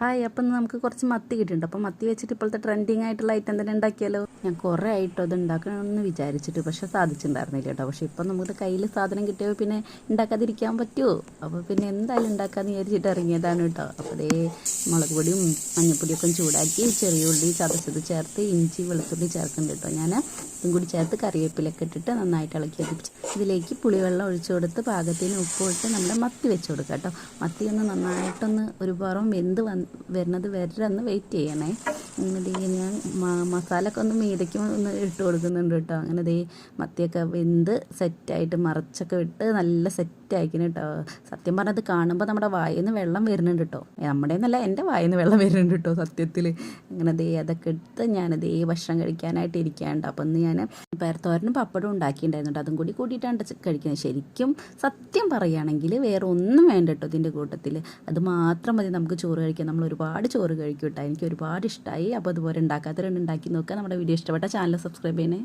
Hi, അപ്പം നമുക്ക് കുറച്ച് മത്തി കിട്ടിയിട്ടുണ്ട്. അപ്പം മത്തി വെച്ചിട്ട് ഇപ്പോഴത്തെ ട്രെൻഡിങ് ആയിട്ടുള്ള ഐറ്റം തന്നെ ഉണ്ടാക്കിയാലോ. ഞാൻ കുറേ ആയിട്ടോ അത് ഉണ്ടാക്കണമെന്ന് വിചാരിച്ചിട്ട്, പക്ഷെ സാധിച്ചിട്ടുണ്ടായിരുന്നില്ല കേട്ടോ. പക്ഷെ ഇപ്പം നമ്മുടെ കയ്യിൽ സാധനം കിട്ടിയപ്പോൾ പിന്നെ ഉണ്ടാക്കാതിരിക്കാൻ പറ്റുമോ? അപ്പോൾ പിന്നെ എന്തായാലും ഉണ്ടാക്കാമെന്ന് വിചാരിച്ചിട്ട് ഇറങ്ങിയതാണ് കേട്ടോ. അപ്പോൾ അതേ മുളക് പൊടിയും മഞ്ഞൾപ്പൊടിയൊക്കെ ചൂടാക്കി ചെറിയ ഉള്ളി ചതച്ചത് ചേർത്ത് ഇഞ്ചി വെളുത്തുള്ളി ചേർക്കുന്നുണ്ട് കേട്ടോ. ഞാൻ ഇതും കൂടി ചേർത്ത് കറിവേപ്പിലൊക്കെ ഇട്ടിട്ട് നന്നായിട്ട് ഇളക്കി വെച്ച് ഇതിലേക്ക് പുളിവെള്ളം ഒഴിച്ചു കൊടുത്ത് പാകത്തിന് ഉപ്പ് ഇട്ട് നമ്മുടെ മത്തി വെച്ച് കൊടുക്കാം കേട്ടോ. മത്തി ഒന്ന് നന്നായിട്ടൊന്ന് ഒരു പുറം വെന്ത് വരുന്നത് വരെ ഒന്ന് വെയിറ്റ് ചെയ്യണേ. അങ്ങനെ ഞാൻ മസാലയൊക്കെ ഒന്ന് മീതയ്ക്ക് ഒന്ന് ഇട്ട് കൊടുക്കുന്നുണ്ട് കേട്ടോ. അങ്ങനെ ദേ മത്തിയൊക്കെ വെന്ത് സെറ്റായിട്ട് മറച്ചൊക്കെ വിട്ട് നല്ല സെറ്റായിക്കണം കേട്ടോ. സത്യം പറഞ്ഞത് കാണുമ്പോൾ നമ്മുടെ വായിൽ നിന്ന് വെള്ളം വരുന്നുണ്ട് കേട്ടോ. നമ്മുടെ എന്നല്ല, എൻ്റെ വായിൽ നിന്ന് വെള്ളം വരുന്നുണ്ട് കേട്ടോ സത്യത്തിൽ. അങ്ങനെ ദേ അതൊക്കെ എടുത്ത് ഞാനതേ ഭക്ഷണം കഴിക്കാനായിട്ട് ഇരിക്കാണ്ട്. അപ്പം ഇന്ന് ഞാൻ പേരത്തോരനും പപ്പടം ഉണ്ടാക്കിയിട്ടുണ്ടായിരുന്നു. അതും കൂടി കൂട്ടിയിട്ടാണ് കഴിക്കുന്നത്. ശരിക്കും സത്യം പറയുകയാണെങ്കിൽ വേറെ ഒന്നും വേണ്ട കേട്ടോ ഇതിൻ്റെ കൂട്ടത്തിൽ. അത് മാത്രം മതി നമുക്ക് ചോറ് കഴിക്കാൻ. നമ്മൾ ഒരുപാട് ചോറ് കഴിക്കും കേട്ടോ. എനിക്ക് ഒരുപാട് ഇഷ്ടമായി. അപ്പോൾ അതുപോലെ ഉണ്ടാക്കാത്തവരുണ്ട്, ഉണ്ടാക്കി നോക്കുക. നമ്മുടെ വീഡിയോ ഇഷ്ടപ്പെട്ട ചാനൽ സബ്സ്ക്രൈബ് ചെയ്യണേ.